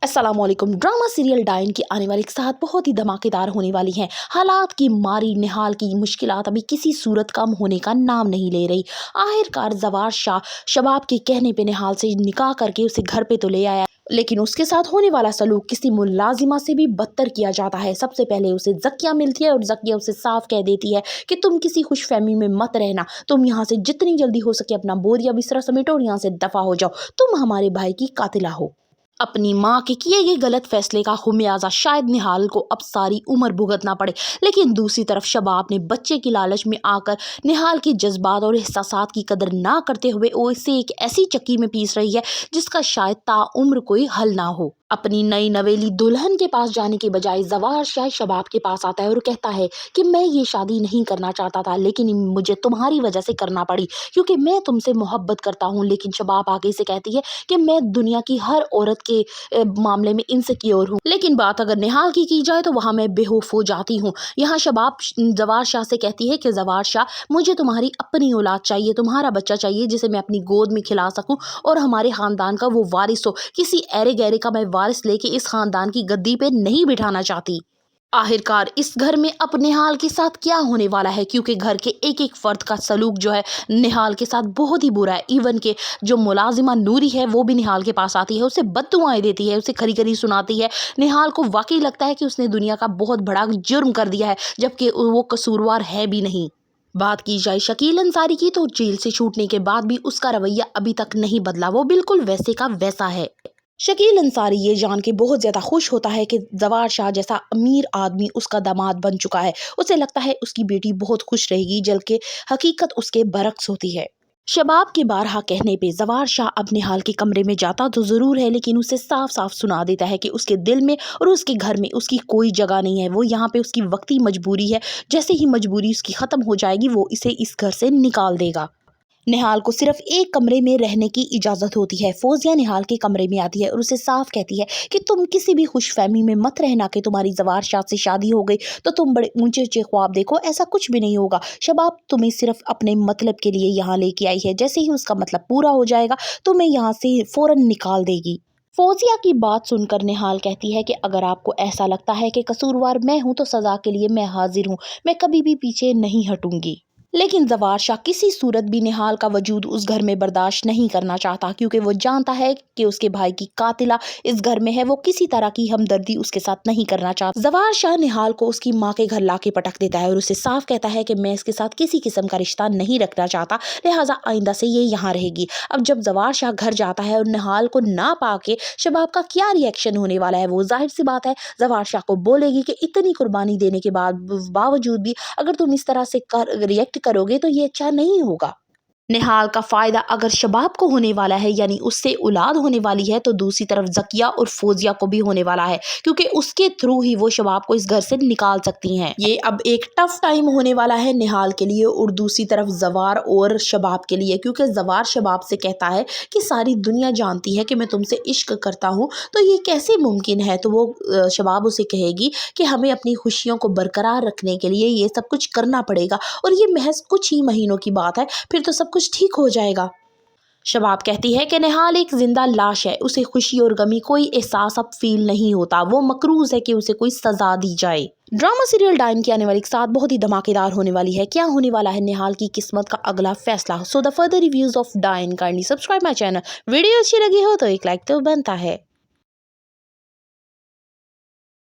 अस्सलाम वालेकुम। Drama serial डायन की आने वाली साथ बहुत ही धमाकेदार होने वाली हैं। हालात की मारी निहाल की मुश्किलात अभी किसी सूरत कम होने का नाम नहीं ले रही। आखिरकार जवार शाह शबाब के कहने पे निहाल से निकाह करके उसे घर पे तो ले आया, लेकिन उसके साथ होने वाला सलूक किसी मुलाजिमा से भी बदतर किया जाता है। सबसे पहले उसे जकिया मिलती है और जकिया उसे साफ कह देती है कि तुम किसी खुशफहमी में मत रहना, तुम यहाँ से जितनी जल्दी हो सके अपना बोरिया बिस्तरा समेटो और यहाँ से दफा हो जाओ, तुम हमारे भाई की कातिला हो। अपनी माँ के किए गए गलत फैसले का खुमियाजा शायद निहाल को अब सारी उम्र भुगतना पड़े, लेकिन दूसरी तरफ शबाब ने बच्चे की लालच में आकर निहाल के जज्बात और एहसासात की कदर ना करते हुए उसे एक ऐसी चक्की में पीस रही है जिसका शायद ताउम्र कोई हल ना हो। अपनी नई नवेली दुल्हन के पास जाने के बजाय जवार शाह शबाब के पास आता है और कहता है कि मैं ये शादी नहीं करना चाहता था, लेकिन मुझे तुम्हारी वजह से करना पड़ी क्योंकि मैं तुमसे मोहब्बत करता हूँ। लेकिन शबाब आगे से कहती है कि मैं दुनिया की हर औरत के मामले में इनसिक्योर हूँ, लेकिन बात अगर निहाल की जाए तो वहाँ मैं बेखौफ हो जाती हूँ। यहाँ शबाब जवार शाह से कहती है कि जवार शाह, मुझे तुम्हारी अपनी औलाद चाहिए, तुम्हारा बच्चा चाहिए जिसे मैं अपनी गोद में खिला सकूँ और हमारे खानदान का वो वारिस हो। किसी ऐरे गैरे का मैं वारिस लेके इस खानदान की गद्दी पे नहीं बिठाना चाहती। आखिरकार इस घर में अब निहाल के साथ क्या होने वाला है, क्योंकि घर के एक एक फर्द का सलूक जो है निहाल के साथ बहुत ही बुरा है। इवन के जो मुलाजिमा नूरी है वो भी निहाल के पास आती है, उसे बद्दुआएं देती है, उसे खरी खरी सुनाती है। निहाल को वाकई लगता है कि उसने दुनिया का बहुत बड़ा जुर्म कर दिया है, जबकि वो कसूरवार है भी नहीं। बात की जाए शकील अंसारी की तो जेल से छूटने के बाद भी उसका रवैया अभी तक नहीं बदला, वो बिल्कुल वैसे का वैसा है। शकील अंसारी ये जान के बहुत ज़्यादा खुश होता है कि जवार शाह जैसा अमीर आदमी उसका दामाद बन चुका है। उसे लगता है उसकी बेटी बहुत खुश रहेगी, जबकि हकीकत उसके बरक्स होती है। शबाब के बारहा कहने पे जवार शाह अब निहाल के कमरे में जाता तो ज़रूर है, लेकिन उसे साफ साफ सुना देता है कि उसके दिल में और उसके घर में उसकी कोई जगह नहीं है। वो यहाँ पे उसकी वक्ती मजबूरी है, जैसे ही मजबूरी उसकी ख़त्म हो जाएगी वो इसे इस घर से निकाल देगा। निहाल को सिर्फ एक कमरे में रहने की इजाज़त होती है। फौजिया निहाल के कमरे में आती है और उसे साफ कहती है कि तुम किसी भी खुशफहमी में मत रहना कि तुम्हारी जवार शाह से शादी हो गई तो तुम बड़े ऊंचे ऊंचे ख्वाब देखो, ऐसा कुछ भी नहीं होगा। शबाब तुम्हें सिर्फ अपने मतलब के लिए यहाँ लेके आई है, जैसे ही उसका मतलब पूरा हो जाएगा तुम्हें यहाँ से फ़ौरन निकाल देगी। फौजिया की बात सुनकर निहाल कहती है कि अगर आपको ऐसा लगता है कि कसूरवार मैं हूँ तो सज़ा के लिए मैं हाजिर हूँ, मैं कभी भी पीछे नहीं हटूंगी। लेकिन जवार शाह किसी सूरत भी निहाल का वजूद उस घर में बर्दाश्त नहीं करना चाहता, क्योंकि वो जानता है कि उसके भाई की कातिला इस घर में है। वो किसी तरह की हमदर्दी उसके साथ नहीं करना चाहता। जवार शाह निहाल को उसकी माँ के घर लाके पटक देता है और उसे साफ कहता है कि मैं इसके साथ किसी किस्म का रिश्ता नहीं रखना चाहता, लिहाजा आइंदा से ये यहाँ रहेगी। अब जब जवार शाह घर जाता है और निहाल को ना पाके शबाब का क्या रिएक्शन होने वाला है, वो जाहिर सी बात है जवार शाह को बोलेगी कि इतनी कुर्बानी देने के बावजूद भी अगर तुम इस तरह से रिएक्ट करोगे तो ये अच्छा नहीं होगा। निहाल का फायदा अगर शबाब को होने वाला है, यानी उससे औलाद होने वाली है, तो दूसरी तरफ जकिया और फौजिया को भी होने वाला है, क्योंकि उसके थ्रू ही वो शबाब को इस घर से निकाल सकती हैं। ये अब एक टफ टाइम होने वाला है निहाल के लिए और दूसरी तरफ जवार और शबाब के लिए, क्योंकि जवार शबाब से कहता है कि सारी दुनिया जानती है कि मैं तुमसे इश्क करता हूँ, तो ये कैसे मुमकिन है। तो वो शबाब उसे कहेगी कि हमें अपनी खुशियों को बरकरार रखने के लिए ये सब कुछ करना पड़ेगा और ये महज कुछ ही महीनों की बात है, फिर तो सब कुछ ठीक हो जाएगा। शबाब कहती है कि निहाल एक जिंदा लाश है, उसे खुशी और गमी कोई एहसास अब फील नहीं होता, वो मकरूज है कि उसे कोई सजा दी जाए। ड्रामा सीरियल डायन की आने वाली साथ बहुत ही धमाकेदार होने वाली है। क्या होने वाला है निहाल की किस्मत का अगला फैसला। So the further reviews of डायन kindly subscribe my channel. Video अच्छी लगी हो तो एक लाइक तो बनता है।